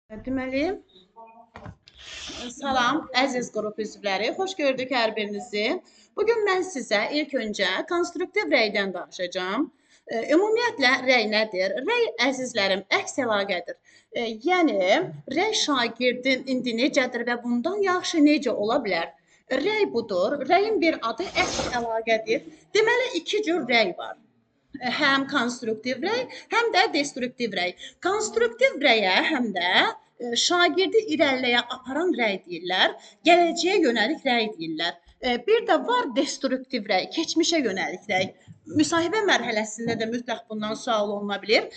Deməli, salam əziz qrup üzvləri, xoş gördük hər birinizi. Bugün mən sizə ilk öncə konstruktiv rəydən danışacağam. Ümumiyyətlə rəy nədir? Rəy əzizlərim əks əlaqədir. Yəni rəy şagirdin indi necədir və bundan yaxşı necə ola bilər? Rəy budur. Rəyin bir adı əks əlaqədir. Deməli iki cür rəy var. Həm konstruktiv rəy, həm də destruktiv rəy. Konstruktiv rəyə həm də şagirdi irəliyə aparan rəy deyirlər, gələcəyə yönəlik rəy deyirlər. Bir də var destruktiv rəy, keçmişə yönəlik rəy. Müsahibə mərhələsində də mütləq bundan sual oluna bilər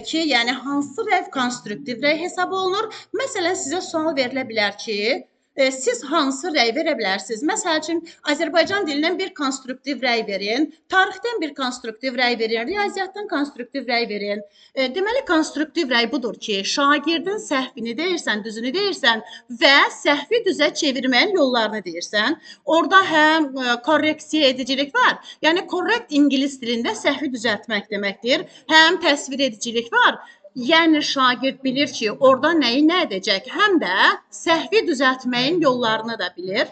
ki, yəni hansı rəy konstruktiv rəy hesab olunur? Məsələn, sizə sual verilə bilər ki, siz hansı rəy verə bilərsiniz? Məsəl üçün, Azərbaycan dilindən bir konstruktiv rəy verin, tarixdən bir konstruktiv rəy verin, riyaziyyatdan konstruktiv rəy verin. Deməli, konstruktiv rəy budur ki, şagirdin səhvini deyirsən, düzünü deyirsən və səhvi düzə çevirməyin yollarını deyirsən. Orada həm korreksiya edicilik var, yəni korrekt ingilis dilində səhvi düzəltmək deməkdir, həm təsvir edicilik var. Yəni şagird bilir ki, orada nəyi nə edəcək, həm də səhvi düzəltməyin yollarını da bilir.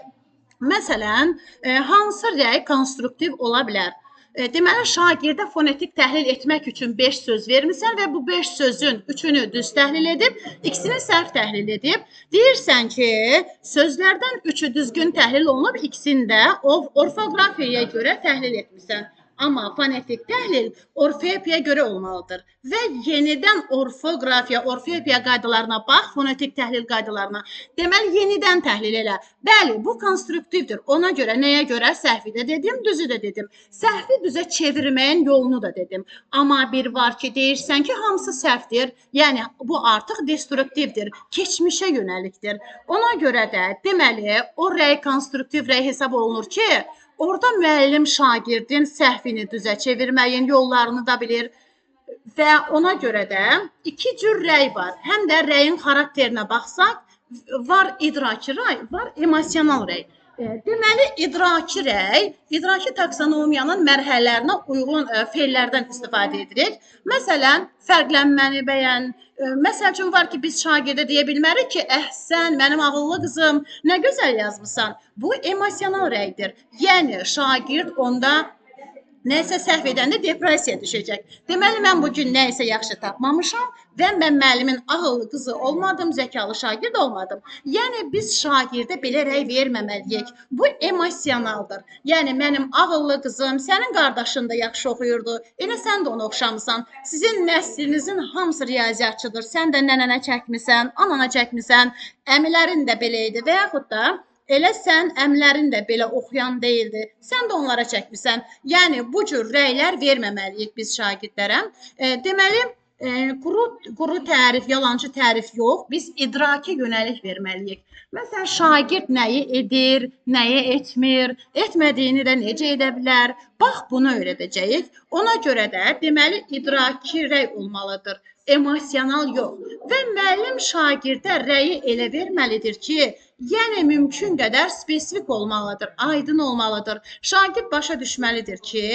Məsələn, hansı rəy konstruktiv ola bilər? Deməli, şagirdə fonetik təhlil etmək üçün 5 söz vermirsən və bu 5 sözün 3-ünü düz təhlil edib, ikisini səhv təhlil edib. Deyirsən ki, sözlərdən 3-ü düzgün təhlil olunub, ikisini də orfoqrafiyaya görə təhlil etmirsən. Amma fonetik təhlil orfoepiyaya görə olmalıdır və yenidən orfoepiya qaydalarına bax, fonetik təhlil qaydalarına. Deməli, yenidən təhlil elə. Bəli, bu konstruktivdir. Ona görə, nəyə görə? Səhvi də dedim, düzü də dedim. Səhvi düzə çevirməyin yolunu da dedim. Amma bir var ki, deyirsən ki, hamısı səhvdir. Yəni, bu artıq destruktivdir, keçmişə yönəlikdir. Ona görə də, deməli, o rəy konstruktiv rəy hesab olunur ki, orada müəllim şagirdin səhvini düzə çevirməyin yollarını da bilir və ona görə də iki cür rəy var. Həm də rəyin xarakterinə baxsaq, var idraki rəy, var emosional rəy. Deməli, idraki taksonomiyanın mərhələlərinə uyğun feillərdən istifadə edirik. Məsələn, fərqlənməni bəyən. Məsəl üçün var ki, biz şagirdə deyə bilmərik ki, əhsən, mənim ağıllı qızım, nə gözəl yazmışsan. Bu emosional rəydir. Yəni, şagird onda nəsə səhv edəndə depressiyaya düşəcək. Deməli, mən bugün nəsə yaxşı tapmamışam və mən müəllimin ağıllı qızı olmadım, zəkalı şagird olmadım. Yəni, biz şagirdə belə rəy verməməliyik. Bu emosionaldır. Yəni, mənim ağıllı qızım, sənin qardaşın da yaxşı oxuyurdu, elə sən də onu oxşamısan. Sizin nəslinizin hamısı riyaziyyatçıdır. Sən də nənənə çəkmisən, anana çəkmisən, əmilərin də belə idi və yaxud da elə sən əmlərin də belə oxuyan deyildi. Sən də onlara çəkmirsən. Yəni, bu cür rəylər verməməliyik biz şagirdlərə. Deməli, quru tərif, yalancı tərif yox. Biz idraki yönəlik verməliyik. Məsələn, şagird nəyi edir, nəyi etmir, etmədiyini də necə edə bilər? Bax, bunu öyrədəcəyik. Ona görə də, deməli, idraki rəy olmalıdır. Emosional yox. Və müəllim şagirdə rəyi elə verməlidir ki, yəni mümkün qədər spesifik olmalıdır, aydın olmalıdır. Şagird başa düşməlidir ki,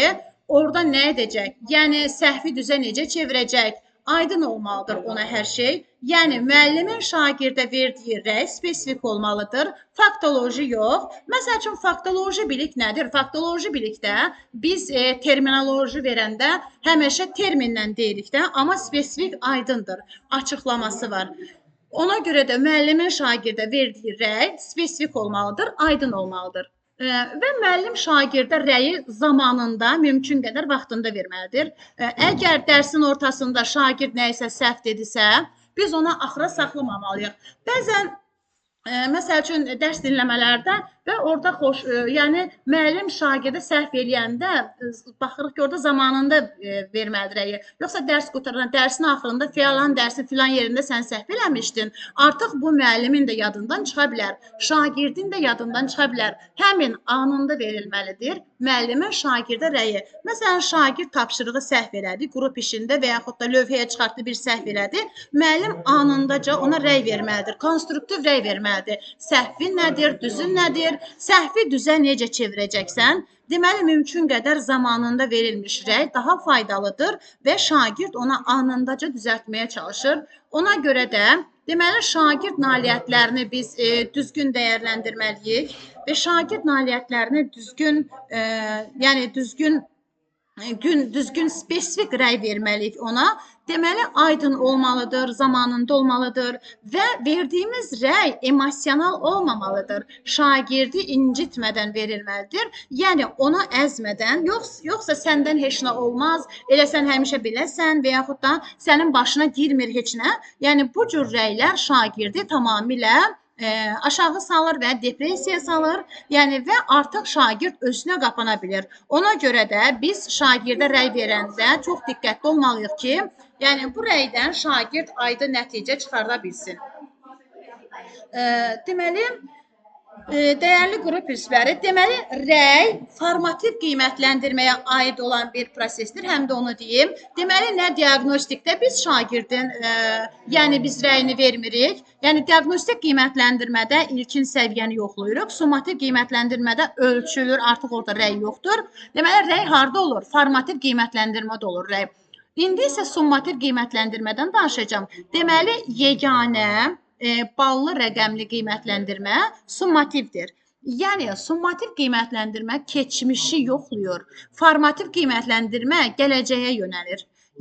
orada nə edəcək? Yəni səhvi düzə necə çevirəcək? Aydın olmalıdır ona hər şey. Yəni müəllimin şagirdə verdiyi rəy spesifik olmalıdır. Faktoloji yox. Məsəl üçün faktoloji bilik nədir? Faktoloji bilikdə biz terminoloji verəndə həmişə terminlə deyirik də, amma spesifik aydındır. Açıqlaması var. Ona görə də müəllimin şagirdə verdiyi rəy spesifik olmalıdır, aydın olmalıdır. Və müəllim şagirdə rəyi zamanında, mümkün qədər vaxtında verməlidir. Əgər dərsin ortasında şagird nəyisə səhv dedisə, biz ona axıra saxlamamalıyıq. Bəzən, məsəl üçün, dərs dinləmələrdə və orada yəni müəllim şagirdə səhv eləyəndə baxırıq ki, orada zamanında verməlidir rəyi. Yoxsa dərs qutaran, dərsin axırında filan dərsin filan yerində sən səhv eləmişdin. Artıq bu müəllimin də yadından çıxa bilər, şagirdin də yadından çıxa bilər. Həmin anında verilməlidir müəllimin şagirdə rəyi. Məsələn, şagird tapşırığı səhv elədi, qrup işində və yaxud da lövhəyə çıxartdı bir səhv elədi. Müəllim anındaca ona rəy verməlidir, konstruktiv rəy verməlidir. Səhvi nədir, düzü nədir? Səhvi düzə necə çevirəcəksən? Deməli, mümkün qədər zamanında verilmiş rəy daha faydalıdır və şagird ona anındaca düzəltməyə çalışır. Ona görə də, Deməli, şagird nailiyyətlərini biz düzgün dəyərləndirməliyik və şagird nailiyyətlərini düzgün, yəni düzgün spesifik rəy verməliyik ona. Deməli, aydın olmalıdır, zamanında olmalıdır və verdiyimiz rəy emosional olmamalıdır. Şagirdi incitmədən verilməlidir. Yəni, ona əzmədən, yoxsa səndən heç nə olmaz, elə sən həmişə biləsən və yaxud da sənin başına girmir heç nə. Yəni, bu cür rəylər şagirdi tamamilə aşağı salır və depressiyaya salır. Yəni və artıq şagird özünə qapana bilir. Ona görə də biz şagirdə rəy verəndə çox diqqətli olmalıyıq ki, yəni bu rəydən şagird aydın nəticə çıxarda bilsin. Deməli, dəyərli qrup üzvləri, deməli, rəy formativ qiymətləndirməyə aid olan bir prosesdir, həm də onu deyim. Deməli, nə diaqnostikdə biz şagirdin, yəni biz rəyini vermirik. Yəni, diaqnostik qiymətləndirmədə ilkin səviyyəni yoxlayırıq. Summativ qiymətləndirmədə ölçülür, artıq orada rəy yoxdur. Deməli, rəy harda olur? Formativ qiymətləndirmədə olur rəy. İndi isə summativ qiymətləndirmədən danışacağım. Deməli, yeganə ballı rəqəmli qiymətləndirmə summativdir. Yəni, summativ qiymətləndirmə keçmişi yoxlayır. Formativ qiymətləndirmə gələcəyə yönəlir.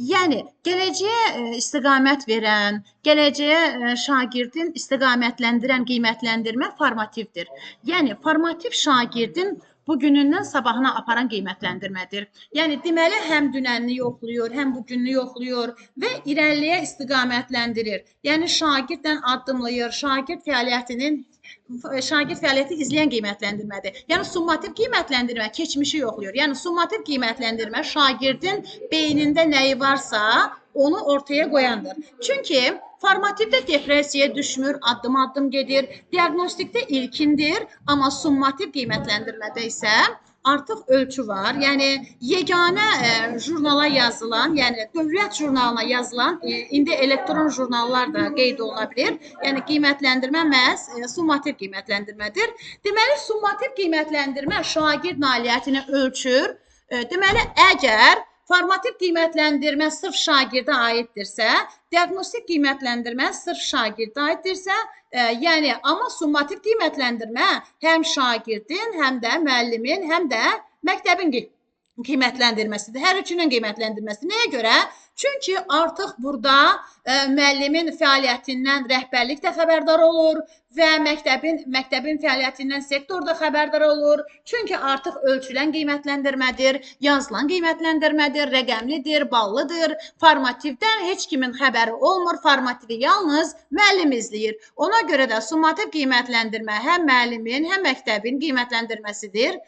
Yəni, gələcəyə istiqamət verən, gələcəyə şagirdin istiqamətləndirən qiymətləndirmə formativdir. Yəni, formativ şagirdin bugünündən sabahına aparan qiymətləndirmədir. Yəni, deməli, həm dünənini yoxlayır, həm bugününü yoxlayır və irəliyə istiqamətləndirir. Yəni, şagirdlə addımlayır, şagird fəaliyyəti izləyən qiymətləndirmədir. Yəni, summativ qiymətləndirmə keçmişi yoxlayır. Yəni, summativ qiymətləndirmə şagirdin beynində nəyi varsa, onu ortaya qoyandır. Çünki formativdə depressiyaya düşmür, addım-addım gedir. Diaqnostikdə ilkindir, amma summativ qiymətləndirmədə isə artıq ölçü var. Yəni, yeganə jurnala yazılan, yəni dövlət jurnalına yazılan, indi elektron jurnallar da qeyd oluna bilir. Yəni, qiymətləndirmə məhz summativ qiymətləndirmədir. Deməli, summativ qiymətləndirmə şagird nailiyyətini ölçür. Deməli, əgər formativ qiymətləndirmə sırf şagirdə aiddirsə, diaqnostik qiymətləndirmə sırf şagirdə aiddirsə, yəni, amma summativ qiymətləndirmə həm şagirdin, həm də müəllimin, həm də məktəbin qiymətləndirməsidir. Hər üçünün qiymətləndirməsidir. Nəyə görə? Çünki artıq burada müəllimin fəaliyyətindən rəhbərlik də xəbərdar olur və məktəbin fəaliyyətindən sektor da xəbərdar olur. Çünki artıq ölçülən qiymətləndirmədir, yazılan qiymətləndirmədir, rəqəmlidir, ballıdır. Formativdən heç kimin xəbəri olmur, formativi yalnız müəllim izləyir. Ona görə də summativ qiymətləndirmə həm müəllimin, həm məktəbin qiymətləndirməsidir.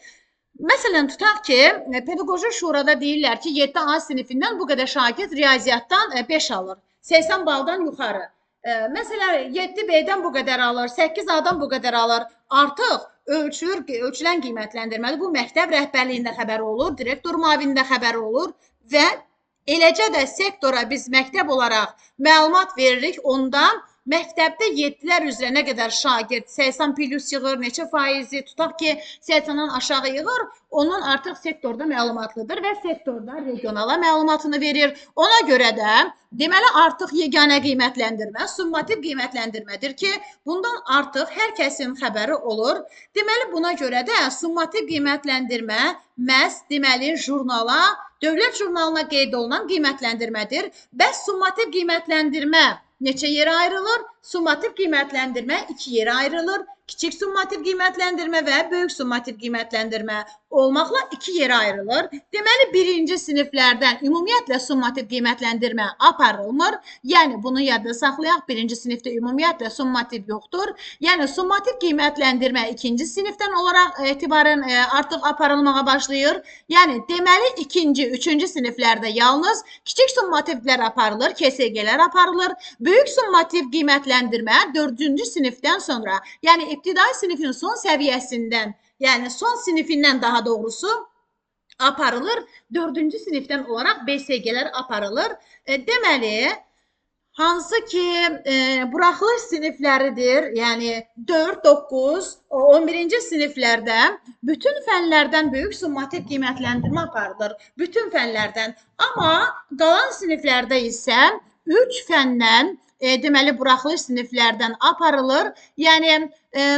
Məsələn, tutaq ki, pedaqoji şurada deyirlər ki, 7A sinifindən bu qədər şagird riyaziyyatdan 5 alır, 80 baldan yuxarı. Məsələn, 7B-dən bu qədər alır, 8A-dan bu qədər alır. Artıq ölçülən qiymətləndirməli. Bu, məktəb rəhbərliyində xəbəri olur, direktor müavinində xəbəri olur və eləcə də sektora biz məktəb olaraq məlumat veririk ondan. Məktəbdə 7-lər üzrə nə qədər şagird 80 plus yığır, neçə faizi, tutaq ki, 80-dan aşağı yığır, onun artıq sektorda məlumatlıdır və sektorda regionala məlumatını verir. Ona görə də, deməli, artıq yeganə qiymətləndirmə, summativ qiymətləndirmədir ki, bundan artıq hər kəsin xəbəri olur. Deməli, buna görə də summativ qiymətləndirmə məhz, deməli, jurnala, dövlət jurnalına qeyd olunan qiymətləndirmədir. Bəs summativ qiymətləndirmə neçə yerə ayrılır? Summativ qiymətləndirmə 2 yerə ayrılır. Kiçik summativ qiymətləndirmə və böyük summativ qiymətləndirmə olmaqla 2 yerə ayrılır. Deməli, birinci siniflərdən ümumiyyətlə summativ qiymətləndirmə aparılmır. Yəni, bunu yadda saxlayaq. Birinci sinifdə ümumiyyətlə summativ yoxdur. Yəni, summativ qiymətləndirmə ikinci sinifdən olaraq etibarən artıq aparılmağa başlayır. Yəni, deməli, ikinci, üçüncü siniflərdə yalnız kiçik summativlər aparılır, KSG-lər aparılır. Böyük summativ qiymətləndirmə 4-cü sinifdən sonra, yəni ibtidai sinifin son səviyyəsindən, yəni son sinifindən daha doğrusu aparılır. 4-cü sinifdən olaraq BSG-lər aparılır. Deməli, hansı ki buraxılış sinifləridir, yəni 4, 9, 11-ci siniflərdə bütün fənlərdən böyük summativ qiymətləndirmə aparılır. Bütün fənlərdən. Amma qalan siniflərdə isə 3 fəndən deməli buraxılış siniflərdən aparılır. Yəni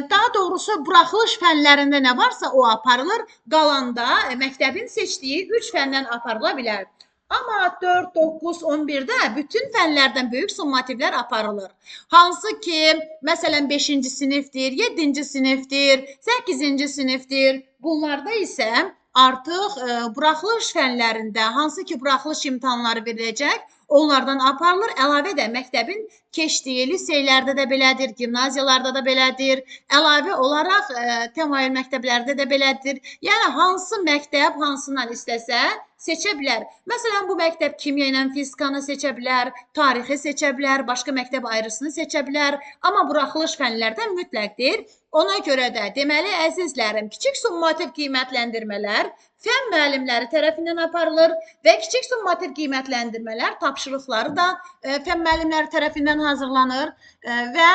daha doğrusu buraxılış fənlərində nə varsa o aparılır. Qalanda məktəbin seçdiyi 3 fəndən aparıla bilər. Amma 4, 9, 11-də bütün fənlərdən böyük summativlər aparılır. Hansı ki, məsələn 5-ci sinifdir, 7-ci sinifdir, 8-ci sinifdir. Bunlarda isə artıq buraxılış fənlərində hansı ki buraxılış imtahanları veriləcək, onlardan aparılır. Əlavə də məktəbin keçdiyi liseylərdə də belədir, gimnaziyalarda da belədir. Əlavə olaraq təmayül məktəblərdə də belədir. Yəni hansı məktəb hansından istəsə seçə bilər. Məsələn, bu məktəb kimya ilə fizikanı seçə bilər, tarixi seçə bilər, başqa məktəb ayrısını seçə bilər. Amma buraxılış fənlərdən mütləqdir. Ona görə də, deməli, əzizlərim, kiçik summativ qiymətləndirmələr fən müəllimləri tərəfindən aparılır və kiçik summativ qiymətləndirmələr tapşırıqları da fən müəllimləri tərəfindən hazırlanır və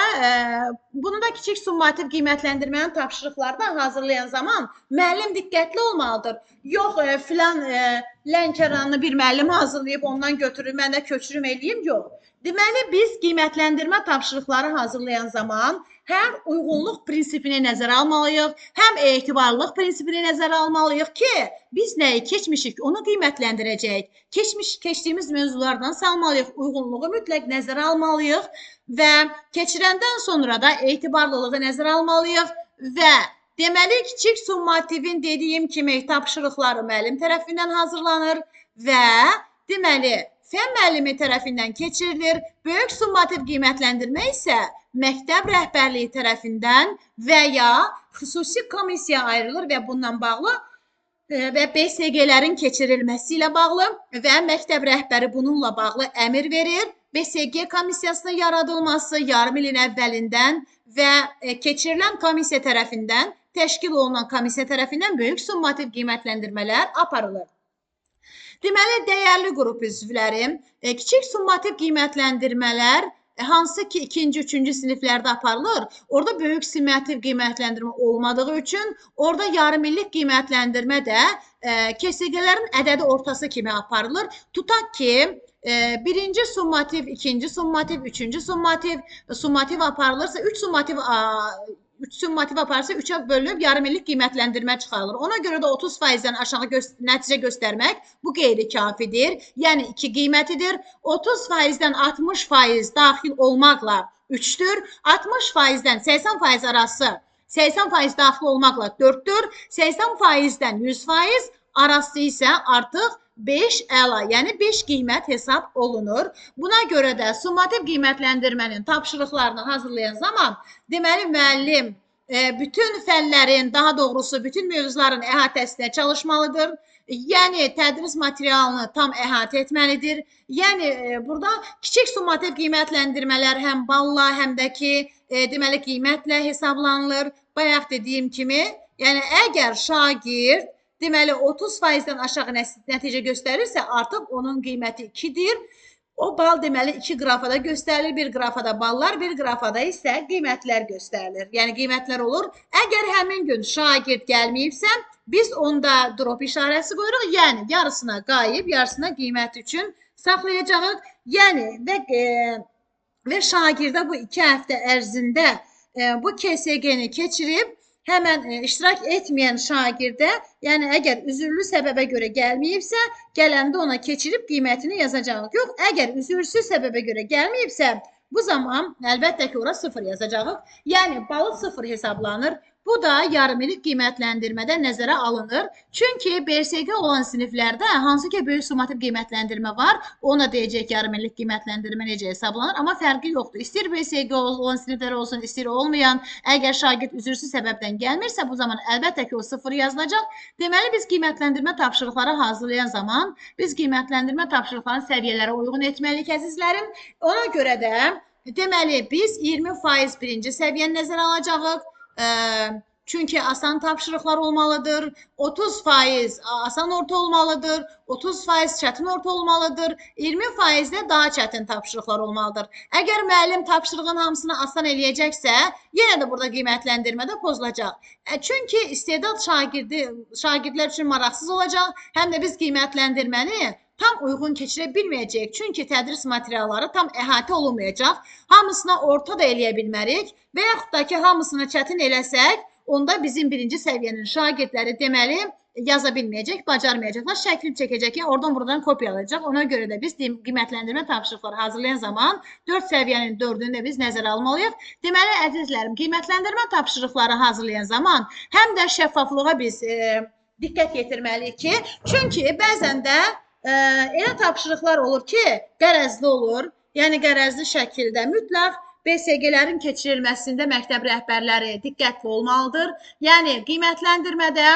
bunu da kiçik summativ qiymətləndirmənin tapşırıqları da hazırlayan zaman müəllim diqqətli olmalıdır. Yox, filan Lənkəranlı bir müəllim hazırlayıb ondan götürür, mən də köçürüm eləyim, yox. Deməli, biz qiymətləndirmə tapşırıqları hazırlayan zaman həm uyğunluq prinsipini nəzərə almalıyıq, həm etibarlılıq prinsipini nəzərə almalıyıq ki, biz nəyi keçmişik, onu qiymətləndirəcəyik. Keçdiyimiz mövzulardan salmalıyıq, uyğunluğu mütləq nəzərə almalıyıq və keçirəndən sonra da etibarlılığı nəzərə almalıyıq və deməli, kiçik summativin dediyim kimi tapşırıqları müəllim tərəfindən hazırlanır və deməli, fən müəllimi tərəfindən keçirilir. Böyük summativ qiymətləndirmə isə məktəb rəhbərliyi tərəfindən və ya xüsusi komissiya ayrılır və bundan bağlı və BSG-lərin keçirilməsi ilə bağlı və məktəb rəhbəri bununla bağlı əmr verir. BSG komissiyasının yaradılması yarım ilin əvvəlindən və keçirilən komissiya tərəfindən, təşkil olunan komissiya tərəfindən böyük summativ qiymətləndirmələr aparılır. Deməli, dəyərli qrup üzvlərim, kiçik summativ qiymətləndirmələr hansı ki 2-ci, 3-cü siniflərdə aparılır, orada böyük summativ qiymətləndirmə olmadığı üçün, orada yarım illik qiymətləndirmə də KSG-lərin ədədi ortası kimi aparılır. Tutaq ki, birinci summativ, ikinci summativ, üçüncü summativ aparılırsa, 3 summativ aparırsa 3-ə bölünüb yarım illik qiymətləndirmə çıxarılır. Ona görə də 30%-dən aşağı nəticə göstərmək bu qeyri-kafidir. Yəni 2 qiymətidir. 30%-dən 60% daxil olmaqla 3-dür. 60%-dən 80% arası 80% daxil olmaqla 4-dür. 80%-dən 100% arası isə artıq 5 əla, yəni 5 qiymət hesab olunur. Buna görə də summativ qiymətləndirmənin tapşırıqlarını hazırlayan zaman deməli müəllim bütün fənlərin, daha doğrusu bütün mövzuların əhatəsində çalışmalıdır. Yəni tədris materialını tam əhatə etməlidir. Yəni burada kiçik summativ qiymətləndirmələr həm balla, həm də ki deməli qiymətlə hesablanılır. Bayaq dediyim kimi, yəni əgər şagird deməli 30%-dən aşağı nəticə göstərirsə, artıq onun qiyməti 2-dir. O bal deməli 2 qrafada göstərilir, bir qrafada ballar, bir qrafada isə qiymətlər göstərilir. Yəni qiymətlər olur. Əgər həmin gün şagird gəlməyibsə, biz onda drop işarəsi qoyuruq. Yəni yarısına qayıb, yarısına qiymət üçün saxlayacağıq. Yəni və şagirdə bu 2 həftə ərzində bu KSG-ni keçirib həmən iştirak etməyən şagirdə, yəni əgər üzürlü səbəbə görə gəlməyibsə, gələndə ona keçirib qiymətini yazacağıq. Yox, əgər üzürsüz səbəbə görə gəlməyibsə, bu zaman əlbəttə ki, ora 0 yazacağıq. Yəni, balı 0 hesablanır. Bu da yarım illik qiymətləndirmədə nəzərə alınır. Çünki BSG olan siniflərdə hansı ki böyük summativ qiymətləndirmə var, ona deyəcək yarım illik qiymətləndirmə necə hesablanır, amma fərqi yoxdur. İstir BSG olan siniflər olsun, istir olmayan, əgər şagird üzürsüz səbəbdən gəlmirsə, bu zaman əlbəttə ki, o 0 yazılacaq. Deməli, biz qiymətləndirmə tapşırıqları hazırlayan zaman, biz qiymətləndirmə tapşırıqlarını səviyyələrə uyğun etməliyik, əzizlərim. Ona görə də, deməli, biz 20% birinci səviyyəni nəzərə alacağıq. Çünki asan tapşırıqlar olmalıdır, 30% asan orta olmalıdır, 30% çətin orta olmalıdır, 20% də daha çətin tapşırıqlar olmalıdır. Əgər müəllim tapşırığın hamısını asan eləyəcəksə, yenə də burada qiymətləndirmə də pozulacaq. Çünki istedad şagirdlər üçün maraqsız olacaq, həm də biz qiymətləndirməni tam uyğun keçirə bilməyəcəyik. Çünki tədris materialları tam əhatə olunmayacaq. Hamısına orta da eləyə bilmərik və yaxud da ki, hamısını çətin eləsək, onda bizim birinci səviyyənin şagirdləri deməli yaza bilməyəcək, bacarmayacaqlar, şəkil çəkəcək, yəni oradan buradan kopyalayacaq. Ona görə də biz qiymətləndirmə tapşırıqları hazırlayan zaman 4 səviyyənin 4-ünü də biz nəzərə almalıyıq. Deməli, əzizlərim, qiymətləndirmə tapşırıqları hazırlayan zaman həm də şəffaflığa biz diqqət yetirməliyik ki, çünki bəzən də elə tapşırıqlar olur ki, qərəzli olur, yəni qərəzli şəkildə mütləq BSG-lərin keçirilməsində məktəb rəhbərləri diqqətli olmalıdır. Yəni, qiymətləndirmədə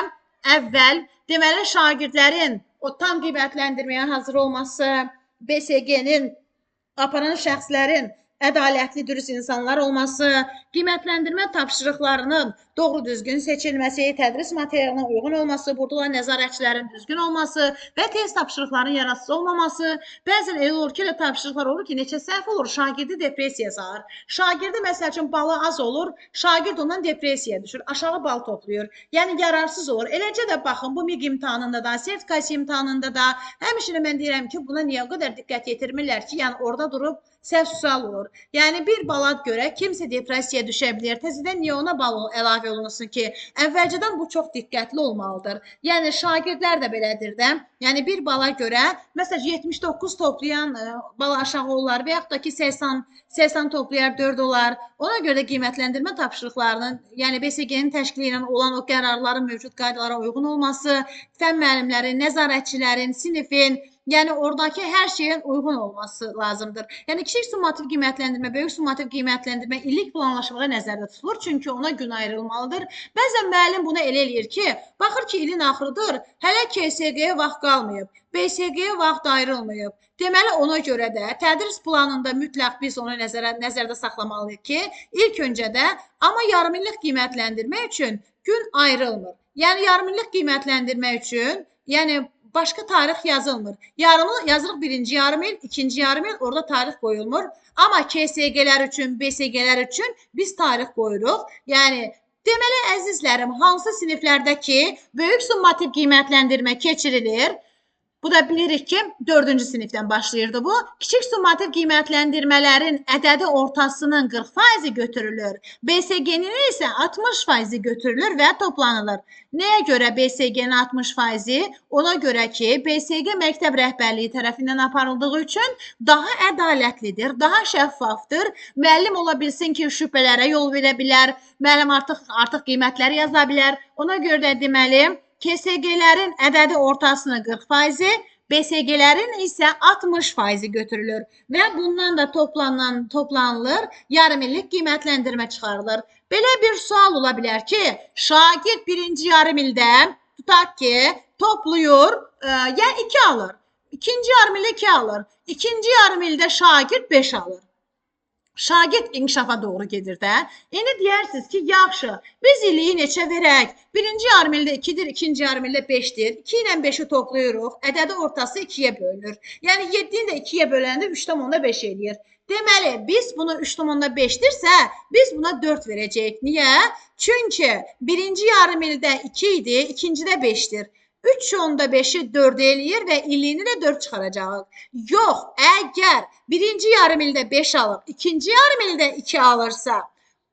əvvəl deməli şagirdlərin o tam qiymətləndirməyə hazır olması, BSG-nin aparan şəxslərin ədalətli, dürüst insanlar olması, qiymətləndirmə tapşırıqlarının doğru düzgün seçilməsi, tədris materialına uyğun olması, burada olan nəzarətçilərin düzgün olması və test tapşırıqlarının yararsız olmaması. Bəzən elə olur ki, tapşırıqlar olur ki, neçə səhv olur, şagirdi depressiyaya salır. Şagirdi məsəl üçün balı az olur, şagird ondan depressiyaya düşür, aşağı bal toplayır. Yəni yararsız olur. Eləcə də baxın, bu MİQ imtahanında da, sertifikasiya imtahanında da həmişə mən deyirəm ki, buna niyə o qədər diqqət yetirmirlər ki, yəni orada durub səhv sual olur. Yəni bir bala görə kimsə depressiyaya düşə bilər. Təzədən niyə ona bal əlavə olunsun ki, əvvəlcədən bu çox diqqətli olmalıdır. Yəni şagirdlər də belədir də. Yəni bir bala görə məsələn 79 toplayan bala aşağı olar və yaxud da ki 80 toplayar 4 olar. Ona görə də qiymətləndirmə tapşırıqlarının, yəni BSG-nin təşkili ilə olan o qərarların mövcud qaydalara uyğun olması, fən müəllimlərin, nəzarətçilərin, sinifin, yəni oradakı hər şeyin uyğun olması lazımdır. Yəni kiçik summativ qiymətləndirmə, böyük summativ qiymətləndirmə illik planlaşmağa nəzərdə tutulur, çünki ona gün ayrılmalıdır. Bəzən müəllim bunu elə eləyir ki, baxır ki, ilin axırıdır, hələ KSG-yə vaxt qalmayıb, BSG-yə vaxt ayrılmayıb. Deməli, ona görə də tədris planında mütləq biz onu nəzərdə saxlamalıyıq ki, ilk öncədə, amma yarımillik qiymətləndirmə üçün gün ayrılmır. Yəni yarımillik qiymətləndirmə üçün, yəni başqa tarix yazılmır. Yazırıq birinci yarım il, ikinci yarım il, orada tarix qoyulmur. Amma KSG-lər üçün, BSG-lər üçün biz tarix qoyuruq. Yəni, deməli, əzizlərim, hansı siniflərdə ki, böyük summativ qiymətləndirmə keçirilir, bu da bilirik ki, 4-cü sinifdən başlayırdı bu. Kiçik summativ qiymətləndirmələrin ədədi ortasının 40% götürülür. BSG-nin isə 60% götürülür və toplanılır. Nəyə görə BSG-nin 60%? Ona görə ki, BSG məktəb rəhbərliyi tərəfindən aparıldığı üçün daha ədalətlidir, daha şəffafdır. Müəllim ola bilsin ki, şübhələrə yol verə bilər, müəllim artıq qiymətləri yaza bilər. Ona görə də deməli, KSG-lərin ədədi ortasını 40%, BSG-lərin isə 60% götürülür və bundan da toplanılır, yarımillik qiymətləndirmə çıxarılır. Belə bir sual ola bilər ki, şagird birinci yarım ildə tutaq ki, toplayır, ya 2 alır, ikinci yarım ildə 2 alır, ikinci yarım ildə şagird 5 alır. Şagird inkişafa doğru gedir də. İndi deyirsiniz ki, yaxşı, biz iliyi neçə verək? Birinci yarım ildə 2-dir, ikinci yarım ildə 5-dir. 2 ilə 5-i toplayırıq, ədədi ortası 2-yə bölünür. Yəni 7-ni də 2-yə böləndə 3,5 eləyir. Deməli, biz bunu 3,5-dirsə, biz buna 4 verəcəyik. Niyə? Çünki birinci yarım ildə 2 idi, ikincidə 5-dir. 3,5-i 4 eləyir və illiyini də 4 çıxaracaq. Yox, əgər birinci yarım ildə 5 alıb, ikinci yarım ildə 2 alırsa,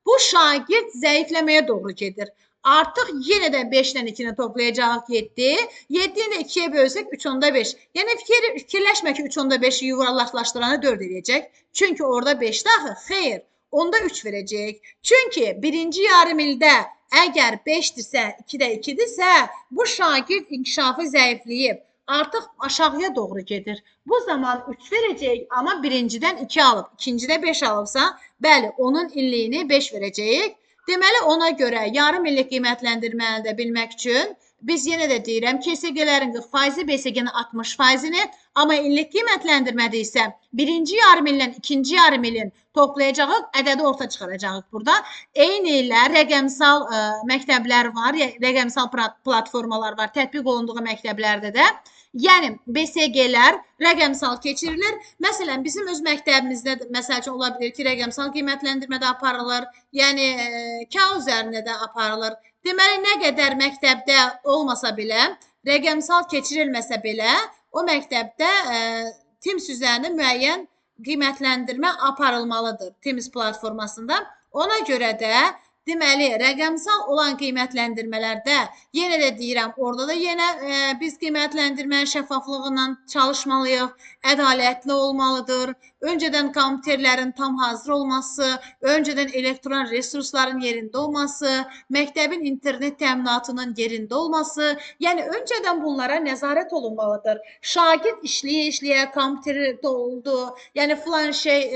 bu şagird zəifləməyə doğru gedir. Artıq yenə də 5-dən 2-ni toplayacaq 7. 7-ni də 2-yə bölsək 3,5. Yəni fikirləşmə ki, 3,5-i yuvarlaqlaşdırana 4 eləyəcək. Çünki orada 5-də axı, xeyr, onda 3 verəcək. Çünki birinci yarım ildə əgər 5-dirsə, 2-də 2-dirsə, bu şagird inkişafı zəifləyib, artıq aşağıya doğru gedir. Bu zaman 3 verəcək, amma birincidən 2 alıb, ikincidə 5 alıbsa, bəli, onun illiyini 5 verəcəyik. Deməli, ona görə yarım illik qiymətləndirməni də bilmək üçün biz yenə də deyirəm, KSG-lərin 40%, BSG-nin 60%-ni, amma illik qiymətləndirmədə isə birinci yarım ildən ikinci yarım ilin toplayacağıq, ədədi orta çıxaracağıq burada. Eyni ilə rəqəmsal məktəblər var, rəqəmsal platformalar var, tətbiq olunduğu məktəblərdə də. Yəni, BSG-lər rəqəmsal keçirilir. Məsələn, bizim öz məktəbimizdə məsəl üçün ola bilir ki, rəqəmsal qiymətləndirmədə aparılır, yəni kağız üzərində də aparılır. Deməli, nə qədər məktəbdə olmasa belə, rəqəmsal keçirilməsə belə, o məktəbdə Teams üzərində müəyyən qiymətləndirmə aparılmalıdır Teams platformasında. Ona görə də deməli, rəqəmsal olan qiymətləndirmələrdə yenə də deyirəm, orada da yenə biz qiymətləndirmənin şəffaflığı çalışmalıyıq, ədalətli olmalıdır. Öncədən kompüterlərin tam hazır olması, öncədən elektron resursların yerində olması, məktəbin internet təminatının yerində olması, yəni öncədən bunlara nəzarət olunmalıdır. Şagird işləyə-işləyə kompüteri doldu, yəni filan şey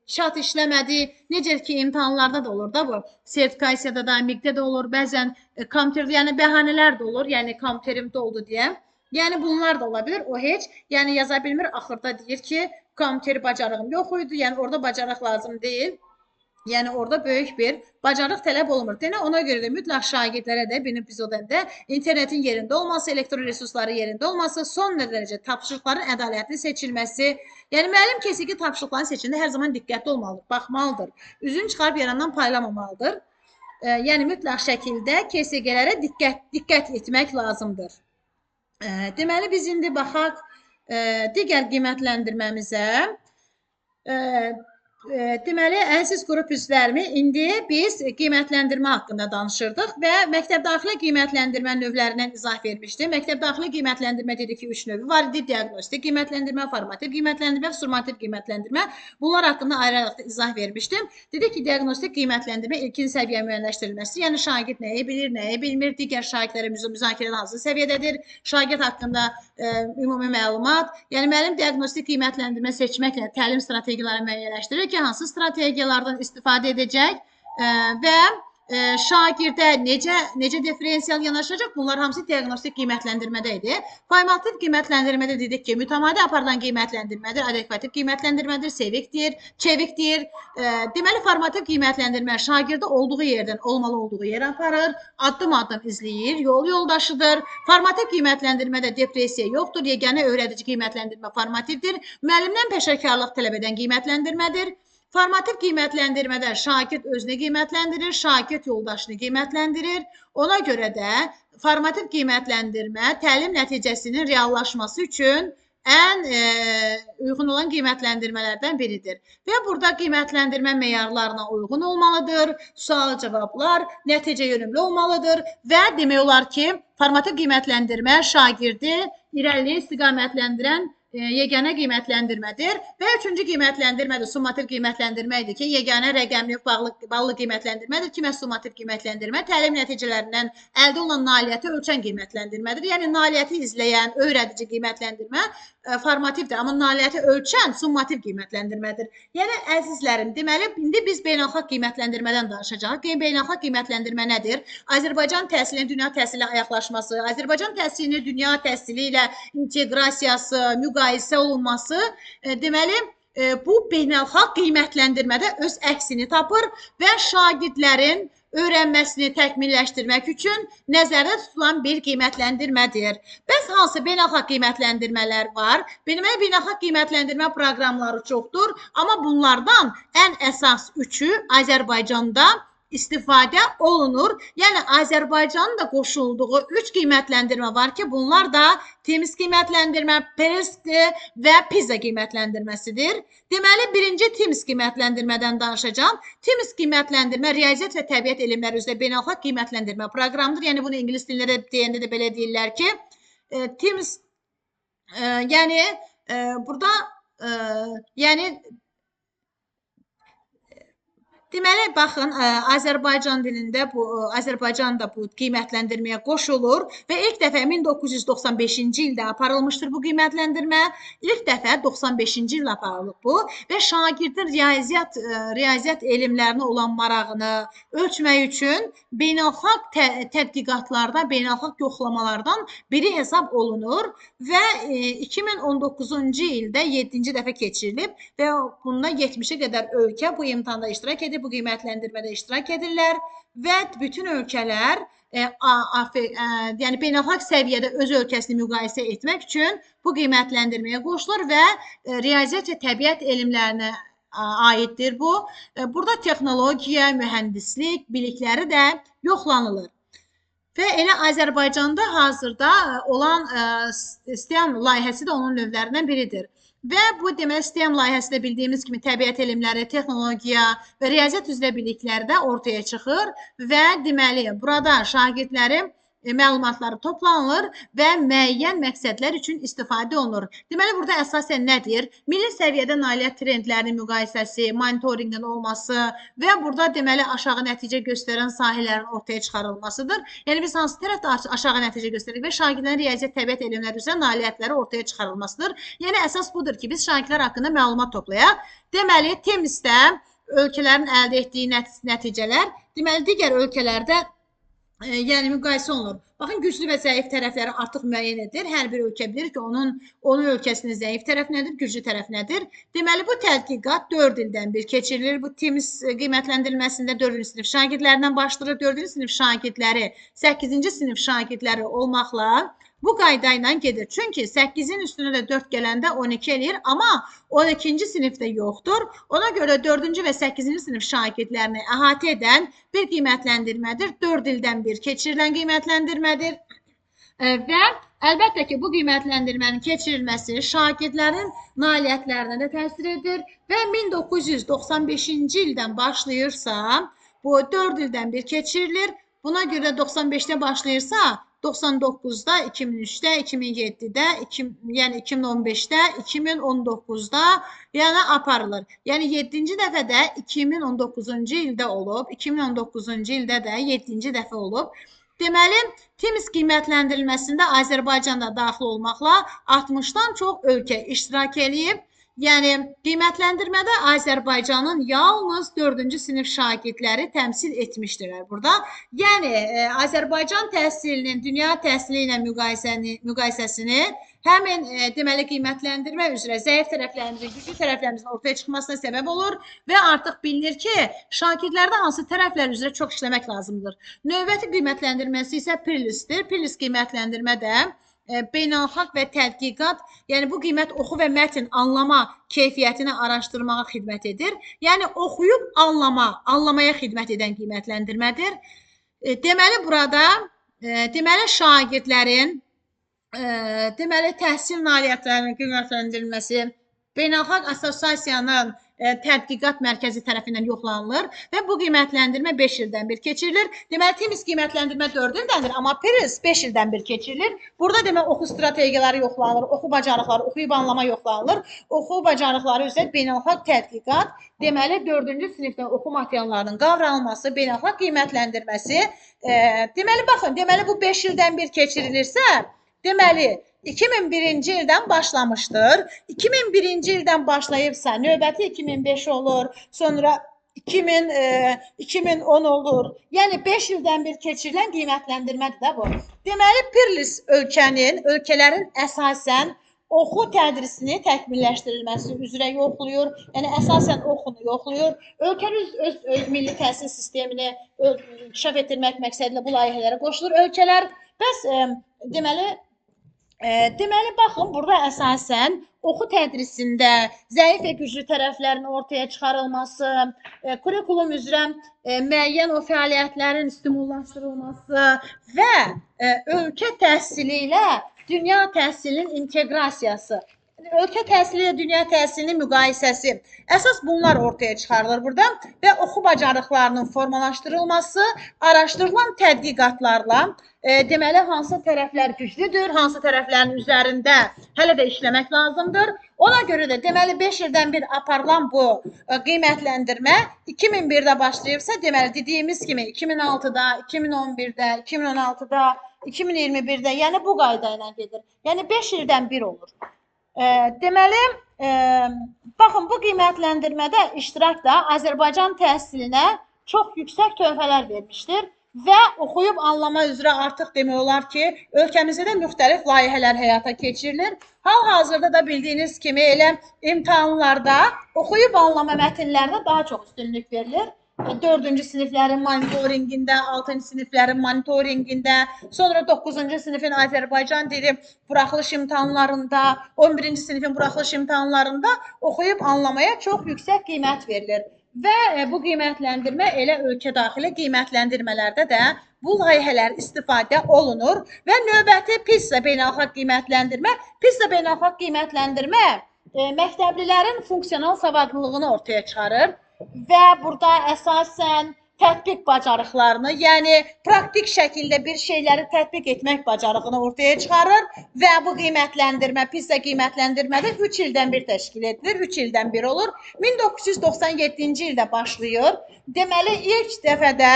çat işləmədi, necə ki imtahanlarda da olur da bu. Sertifikasiyada da, MİQdə də olur, bəzən kompüterdə, yəni bəhanələr də olur, yəni kompüterim doldu deyə. Yəni bunlar da ola bilir. O heç, yəni yaza bilmir, axırda deyir ki, kompüteri bacarığım yox idi, yəni orada bacarıq lazım deyil. Yəni orada böyük bir bacarıq tələb olunmur. Deyən ona görə də mütləq şagirdlərə də bir epizodunda internetin yerində olması, elektron resursları yerində olması, son dərəcə tapşırıqların ədalətli seçilməsi. Yəni müəllim kesinlikle tapşırıqların seçimində hər zaman diqqətli olmalıdır, baxmalıdır. Üzünü çıxarıb yarandan paylamamalıdır. Yəni mütləq şəkildə KSG-lərə diqqət etmək lazımdır. Deməli biz indi baxaq digər qiymətləndirməmizə. Deməli, əziz qrup üzvlərimi, indi biz qiymətləndirmə haqqında danışırdıq və məktəbdaxili qiymətləndirmə növlərindən izah vermişdim. Məktəbdaxili qiymətləndirmə dedik ki, 3 növü var idi. Diaqnostik qiymətləndirmə, formativ qiymətləndirmə, summativ qiymətləndirmə. Bunlar haqqında ayrı-ayrı izah vermişdim. Dedik ki, diaqnostik qiymətləndirmə ilkin səviyyə müəyyənləşdirilməsi, yəni şagird nəyi bilir, nəyi bilmir, digər şagirdlərə müzakirədə hansı səviyyədədir, şagird haqqında ümumi məlumat, yəni müəllim diaqnostik qiymətləndirmə seçməklə təlim strategiyalarını müəyyənləşdirir ki, hansı strategiyalardan istifadə edəcək və şagirdə necə diferensial yanaşacaq, bunlar hamısı diaqnostik qiymətləndirmədə idi. Formativ qiymətləndirmədə dedik ki, mütəmadi aparılan qiymətləndirmədir, adekvativ qiymətləndirmədir, sevikdir, çevikdir. Deməli, formativ qiymətləndirmə şagirdə olduğu yerdən olmalı olduğu yerə aparır, addım-addım izləyir, yol yoldaşıdır. Formativ qiymətləndirmədə depressiya yoxdur, yeganə öyrədici qiymətləndirmə formativdir. Müəllimdən peşəkarlıq tələb edən qiymətləndirmədir. Formativ qiymətləndirmədə şagird özünü qiymətləndirir, şagird yoldaşını qiymətləndirir. Ona görə də formativ qiymətləndirmə təlim nəticəsinin reallaşması üçün ən uyğun olan qiymətləndirmələrdən biridir. Və burada qiymətləndirmə meyarlarına uyğun olmalıdır, sual cavablar nəticə yönümlü olmalıdır və demək olar ki, formativ qiymətləndirmə şagirdi irəliyə istiqamətləndirən yeganə qiymətləndirmədir və üçüncü qiymətləndirmədir, summativ qiymətləndirmə idi ki, yeganə rəqəmli ballı qiymətləndirmədir ki, summativ qiymətləndirmə təlim nəticələrindən əldə olunan nailiyyəti ölçən qiymətləndirmədir. Yəni, nailiyyəti izləyən, öyrədici qiymətləndirmə formativdir, amma nailiyyəti ölçən summativ qiymətləndirmədir. Yəni, əzizlərim, deməli, indi biz beynəlxalq qiymətləndirmədən danışacağıq. Beynəlxalq qiymətləndirmə nədir? Azərbaycan təhsilinin dünya təhsili ayaqlaşması, Azərbaycan təhsilinin dünya təhsili ilə inteqrasiyası, müqayisə olunması, deməli, bu beynəlxalq qiymətləndirmədə öz əksini tapır və şagirdlərin öyrənməsini təkmilləşdirmək üçün nəzərdə tutulan bir qiymətləndirmədir. Bəs hansı beynəlxalq qiymətləndirmələr var? Beynəlxalq qiymətləndirmə proqramları çoxdur, amma bunlardan ən əsas üçü Azərbaycanda istifadə olunur. Yəni, Azərbaycanın da qoşulduğu 3 qiymətləndirmə var ki, bunlar da Teams qiymətləndirmə, PERST və PISA qiymətləndirməsidir. Deməli, birinci Teams qiymətləndirmədən danışacağım. Teams qiymətləndirmə riyaziyyat və təbiət elmləri üzrə beynəlxalq qiymətləndirmə proqramıdır. Yəni, bunu ingilis dilində deyəndə də belə deyirlər ki, Teams, yəni, burada, yəni, deməli, baxın, Azərbaycan dilində Azərbaycanda bu qiymətləndirməyə qoşulur və ilk dəfə 1995-ci ildə aparılmışdır bu qiymətləndirmə. İlk dəfə 95-ci ildə aparılıb bu və şagirdin riyaziyyat elmlərinə olan marağını ölçmək üçün beynəlxalq tədqiqatlarda, beynəlxalq yoxlamalardan biri hesab olunur və 2019-cu ildə 7-ci dəfə keçirilib və bundan 70-ə qədər ölkə bu imtahanda iştirak edib, bu qiymətləndirmədə iştirak edirlər və bütün ölkələr yəni beynəlxalq səviyyədə öz ölkəsini müqayisə etmək üçün bu qiymətləndirməyə qoşulur və riyaziyyat və təbiət elmlərinə aiddir bu. Burada texnologiya, mühəndislik bilikləri də yoxlanılır. Və elə Azərbaycanda hazırda olan STEM layihəsi də onun növlərindən biridir. Və bu deməli STEM layihəsində bildiyimiz kimi təbiət elmləri, texnologiya və riyaziyyat üzrə bilikləri də ortaya çıxır və deməli burada şagirdlərin məlumatları toplanılır və müəyyən məqsədlər üçün istifadə olunur. Deməli, burada əsasən nədir? Milli səviyyədə nailiyyət trendlərinin müqayisəsi, monitorinqin olması və burada deməli aşağı nəticə göstərən sahələrin ortaya çıxarılmasıdır. Yəni, biz hansı tərəfdə aşağı nəticə göstəririk və şagirdlərin riyaziyyat təbiət elmləri üzrə nailiyyətləri ortaya çıxarılmasıdır. Yəni, əsas budur ki, biz şagirdlər haqqında məlumat toplayaq. Deməli, TEMIS-də ölkələrin əldə etdiyi nəticələr, deməli, digər ölkələrdə yəni müqayisə olunur. Baxın, güclü və zəif tərəfləri artıq müəyyən edir. Hər bir ölkə bilir ki, onun ölkəsinin zəif tərəf nədir, güclü tərəf nədir. Deməli, bu tədqiqat 4 ildən bir keçirilir. Bu TEMIS qiymətləndirilməsində 4-cü sinif şagirdlərindən başlayır. 4-cü sinif şagirdləri, 8-ci sinif şagirdləri olmaqla bu qayda ilə gedir. Çünki 8-in üstünə də 4 gələndə 12 eləyir, amma 12-ci sinifdə yoxdur. Ona görə 4-cü və 8-ci sinif şagirdlərini əhatə edən bir qiymətləndirmədir. 4 ildən bir keçirilən qiymətləndirmədir. Və əlbəttə ki, bu qiymətləndirmənin keçirilməsi şagirdlərin nailiyyətlərinə də təsir edir və 1995-ci ildən başlayırsa, bu 4 ildən bir keçirilir. Buna görə 95-də başlayırsa, 99-da, 2003-də, 2007-də, yəni 2015-də, 2019-da yəni aparılır. Yəni 7-ci dəfə də 2019-cu ildə olub, 2019-cu ildə də 7-ci dəfə olub. Deməli, TEMIS qiymətləndirilməsində Azərbaycan da daxil olmaqla 60-dan çox ölkə iştirak edib. Yəni, qiymətləndirmədə Azərbaycanın yalnız 4-cü sinif şagirdləri təmsil etmişdirlər burada. Yəni, Azərbaycan təhsilinin dünya təhsili ilə müqayisəsini həmin deməli qiymətləndirmə üzrə zəif tərəflərimizin, güclü tərəflərimizin ortaya çıxmasına səbəb olur və artıq bilinir ki, şagirdlərdə hansı tərəflər üzrə çox işləmək lazımdır. Növbəti qiymətləndirməsi isə PIRLS-dir. PIRLS qiymətləndirmə də beynəlxalq və tədqiqat, yəni bu qiymət oxu və mətn anlama keyfiyyətini araşdırmağa xidmət edir. Yəni oxuyub anlamaya xidmət edən qiymətləndirmədir. Deməli burada deməli şagirdlərin deməli təhsil nailiyyətlərinin qiymətləndirilməsi beynəlxalq assosiasiyanın tədqiqat mərkəzi tərəfindən yoxlanılır və bu qiymətləndirmə 5 ildən bir keçirilir. Deməli, TEMIS qiymətləndirmə 4 ildəndir, amma PIRLS 5 ildən bir keçirilir. Burada demək, oxu strategiyaları yoxlanılır, oxu bacarıqları, oxuyub anlama yoxlanılır. Oxu bacarıqları üzrə beynəlxalq tədqiqat, deməli, 4-cü sinifdə oxu materiallarının qavranılması, beynəlxalq qiymətləndirməsi. Deməli, baxın, deməli, bu 5 ildən bir keçirilirsə, deməli, 2001-ci ildən başlamışdır. 2001-ci ildən başlayıbsa, növbəti 2005 olur, sonra 2010 olur. Yəni 5 ildən bir keçirilən qiymətləndirmədir də bu. Deməli, PIRLS ölkələrin əsasən oxu tədrisini təkmilləşdirilməsi üzrə yoxlayır. Yəni əsasən oxunu yoxlayır. Ölkənin öz milli təhsil sistemini inkişaf etdirmək məqsədilə bu layihələrə qoşulur ölkələr. Bəs deməli, baxın, burada əsasən oxu tədrisində zəif və güclü tərəflərin ortaya çıxarılması, kurikulum üzrə müəyyən o fəaliyyətlərin stimullaşdırılması və ölkə təhsili ilə dünya təhsilinin inteqrasiyası, ölkə təhsili ilə dünya təhsilinin müqayisəsi. Əsas bunlar ortaya çıxarılır burada və oxu bacarıqlarının formalaşdırılması araşdırılan tədqiqatlarla deməli, hansı tərəflər güclüdür, hansı tərəflərin üzərində hələ də işləmək lazımdır. Ona görə də deməli 5 ildən bir aparılan bu qiymətləndirmə 2001-də başlayıbsa, deməli dediyimiz kimi 2006-da, 2011-də, 2016-da, 2021-də, yəni bu qayda ilə gedir. Yəni 5 ildən bir olur. Deməli, baxın, bu qiymətləndirmədə iştirak da Azərbaycan təhsilinə çox yüksək töhfələr vermişdir və oxuyub anlama üzrə artıq demək olar ki, ölkəmizdə də müxtəlif layihələr həyata keçirilir. Hal-hazırda da bildiyiniz kimi elə imtahanlarda oxuyub anlama mətnlərinə daha çox üstünlük verilir. 4-cü siniflərin monitorinqində, 6-cı siniflərin monitorinqində, sonra 9-cu sinifin Azərbaycan dili buraxılış imtahanlarında, 11-ci sinifin buraxılış imtahanlarında oxuyub anlamaya çox yüksək qiymət verilir. və bu qiymətləndirmə elə ölkə daxili qiymətləndirmələrdə də bu layihələr istifadə olunur və növbəti PISA beynəlxalq qiymətləndirmə, PISA beynəlxalq qiymətləndirmə məktəblilərin funksional savadlılığını ortaya çıxarır və burada əsasən tətbiq bacarıqlarını, yəni praktik şəkildə bir şeyləri tətbiq etmək bacarığını ortaya çıxarır və bu qiymətləndirmə, PISA qiymətləndirmədə 3 ildən bir təşkil edilir, 3 ildən bir olur. 1997-ci ildə başlayır. Deməli, ilk dəfədə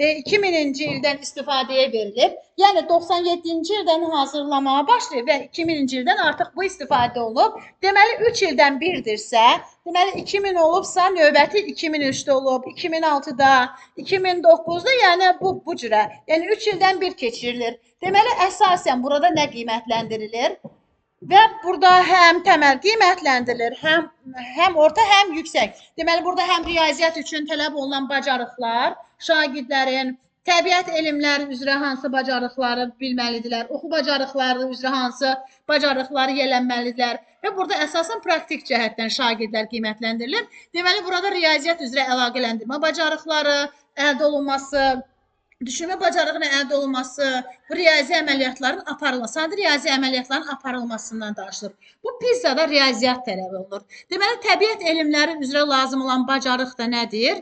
2000-ci ildən istifadəyə verilib. Yəni 97-ci ildən hazırlamağa başlayıb və 2000-ci ildən artıq bu istifadə olunub. Deməli 3 ildən birdirsə, deməli 2000 olubsa, növbəti 2003-də olub, 2006-da, 2009-da, yəni bu cürə. Yəni 3 ildən bir keçirilir. Deməli əsasən burada nə qiymətləndirilir? Və burada həm təməl qiymətləndirilir, həm orta, həm yüksək. Deməli, burada həm riyaziyyat üçün tələb olunan bacarıqlar, şagirdlərin təbiət elmləri üzrə hansı bacarıqları bilməlidirlər, oxu bacarıqları üzrə hansı bacarıqları yiyələnməlidirlər və burada əsasən praktik cəhətdən şagirdlər qiymətləndirilir. Deməli, burada riyaziyyat üzrə əlaqələndirmə bacarıqları əldə olunması, düşünmə bacarığının əldə olunması, bu riyazi əməliyyatların aparılması, sadə riyazi əməliyyatların aparılmasından danışılır. Bu PISA-da riyaziyyat tələb olunur. Deməli, təbiət elmləri üzrə lazım olan bacarıq da nədir?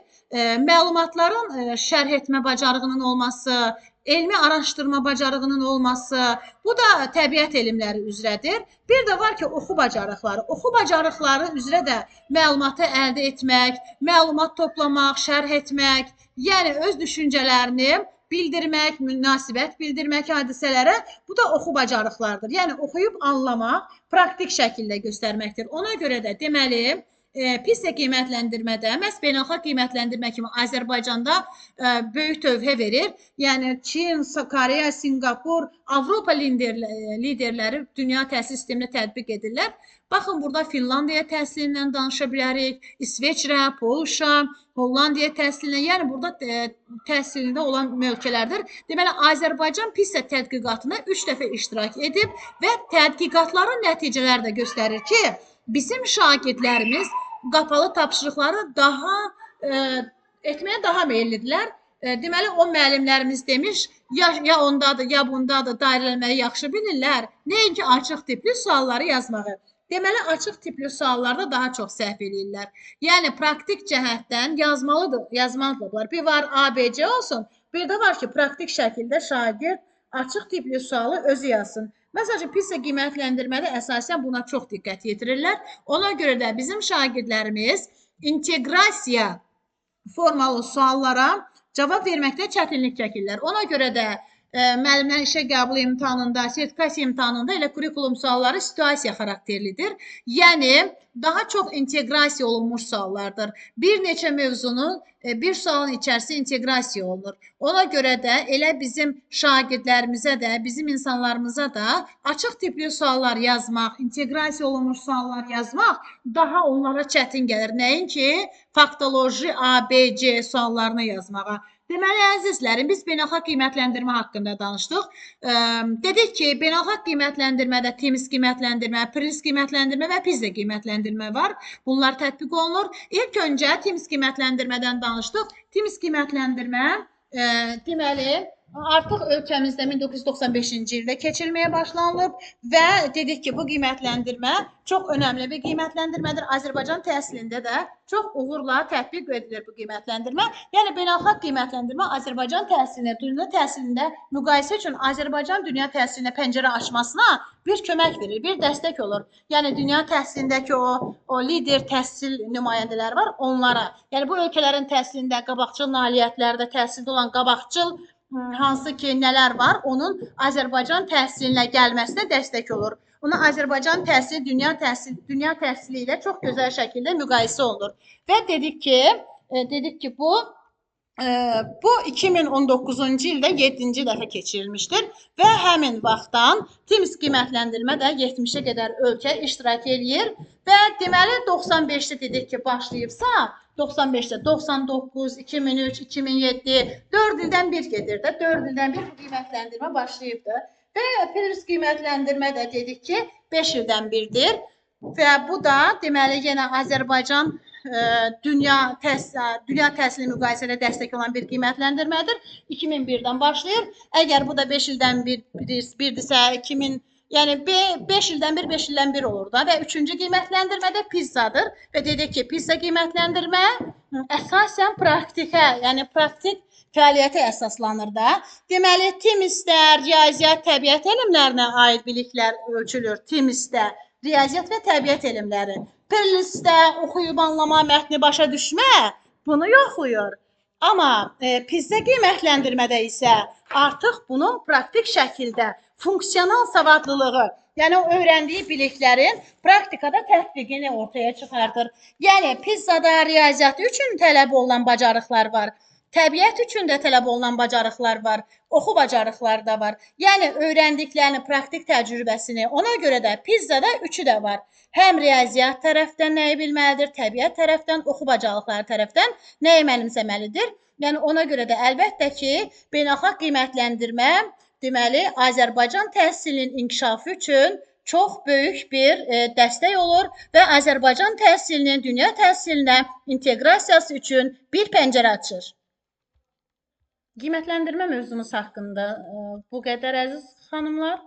Məlumatların şərh etmə bacarığının olması, elmi araşdırma bacarığının olması, bu da təbiət elmləri üzrədir. Bir də var ki, oxu bacarıqları. Oxu bacarıqları üzrə də məlumatı əldə etmək, məlumat toplamaq, şərh etmək, yəni öz düşüncələrini bildirmək, münasibət bildirmək hadisələrə, bu da oxu bacarıqlardır. Yəni oxuyub anlamaq, praktik şəkildə göstərməkdir. Ona görə də deməli, PISA qiymətləndirmədə, məhz beynəlxalq qiymətləndirmə kimi Azərbaycanda böyük tövhə verir. Yəni Çin, Koreya, Sinqapur, Avropa liderləri dünya təhsil sistemini tətbiq edirlər. Baxın, burada Finlandiya təhsilindən danışa bilərik, İsveçrə, Polşa, Hollandiya təhsilindən, yəni burada təhsilində olan ölkələrdir. Deməli, Azərbaycan PISA tədqiqatına 3 dəfə iştirak edib və tədqiqatların nəticələri də göstərir ki, bizim şagirdlərimiz qapalı tapşırıqları etməyə daha meyillidirlər. Deməli, o müəllimlərimiz demiş, ya ondadır, ya bundadır, dairələməyi yaxşı bilirlər. Nəinki açıq tipli sualları yazmağı. Deməli, açıq tipli suallarda daha çox səhv edirlər. Yəni, praktik cəhətdən yazmalıdırlar. Bir var ABC olsun, bir də var ki, praktik şəkildə şagird açıq tipli sualı özü yazsın. Məsələn, PISA qiymətləndirmədə əsasən buna çox diqqət yetirirlər. Ona görə də bizim şagirdlərimiz inteqrasiya formalı suallara cavab verməkdə çətinlik çəkirlər. Ona görə də müəllimlərin işə qəbul imtahanında, sertifikasiya imtahanında elə kurikulum sualları situasiya xarakterlidir. Yəni, daha çox inteqrasiya olunmuş suallardır. Bir neçə mövzunun bir sualın içərisində inteqrasiya olunur. Ona görə də elə bizim şagirdlərimizə də, bizim insanlarımıza da açıq tipli suallar yazmaq, inteqrasiya olunmuş suallar yazmaq daha onlara çətin gəlir. Nəinki faktoloji A, B, C suallarını yazmağa. Deməli, əzizlərim, biz beynəlxalq qiymətləndirmə haqqında danışdıq. Dedik ki, beynəlxalq qiymətləndirmədə TIMSS qiymətləndirmə, PRILS qiymətləndirmə və PISA qiymətləndirmə var. Bunlar tətbiq olunur. İlk öncə TIMSS qiymətləndirmədən danışdıq. TIMSS qiymətləndirmə, deməli, artıq ölkəmizdə 1995-ci ildə keçirilməyə başlanılıb və dedik ki, bu qiymətləndirmə çox önəmli bir qiymətləndirmədir. Azərbaycan təhsilində də çox uğurla tətbiq edilir bu qiymətləndirmə. Yəni, beynəlxalq qiymətləndirmə Azərbaycan təhsilinə, dünya təhsilində müqayisə üçün Azərbaycan dünya təhsilinə pəncərə açmasına bir kömək verir, bir dəstək olur. Yəni, dünya təhsilindəki o lider təhsil nümayəndələri var, onlara. Yəni, bu ölkələrin təhsilində qabaqcıl nailiyyətlərdə təhsildə olan qabaqcıl hansı ki, nələr var, onun Azərbaycan təhsilinə gəlməsinə dəstək olur. Ona Azərbaycan təhsili, dünya təhsili ilə çox gözəl şəkildə müqayisə olunur. Və dedik ki, bu 2019-cu ildə 7-ci dəfə keçirilmişdir və həmin vaxtdan TIMSS qiymətləndirmə də 70-ə qədər ölkə iştirak edir və deməli 95-də dedik ki, başlayıbsa, 95-də 99, 2003, 2007, 4 ildən bir gedir də, 4 ildən bir bu qiymətləndirmə başlayıbdır. Və PRILS qiymətləndirmə də dedik ki, 5 ildən birdir və bu da deməli yenə Azərbaycan dünya təhsili müqayisədə dəstək olan bir qiymətləndirmədir. 2001-dən başlayır. Əgər bu da 5 ildən birdirsə, 2000 yəni 5 ildən 5 ildən bir olur da və üçüncü qiymətləndirmədə pizzadır və dedik ki, pizza qiymətləndirmə əsasən praktikə, yəni praktik fəaliyyətə əsaslanır da. Deməli, TIMS-də riyaziyyat, təbiət elmlərinə aid biliklər ölçülür. TIMS-də riyaziyyat və təbiət elmləri. Perlisdə oxuyub anlama, mətni başa düşmə bunu yoxlayır. Amma pizza qiymətləndirmədə isə artıq bunu praktik şəkildə funksional savadlılığı, yəni o öyrəndiyi biliklərin praktikada tətbiqini ortaya çıxardır. Yəni pizzada riyaziyyat üçün tələb olunan bacarıqlar var. Təbiət üçün də tələb olunan bacarıqlar var, oxu bacarıqları da var. Yəni öyrəndiklərini, praktik təcrübəsini, ona görə də pizzada üçü də var. Həm riyaziyyat tərəfdən nəyi bilməlidir, təbiət tərəfdən, oxu bacarıqları tərəfdən nəyi mənimsəməlidir. Yəni ona görə də əlbəttə ki, beynəlxalq qiymətləndirmə deməli Azərbaycan təhsilinin inkişafı üçün çox böyük bir dəstək olur və Azərbaycan təhsilinin dünya təhsilinə inteqrasiyası üçün bir pəncərə açır. Qiymətləndirmə mövzumuz haqqında bu qədər əziz xanımlar.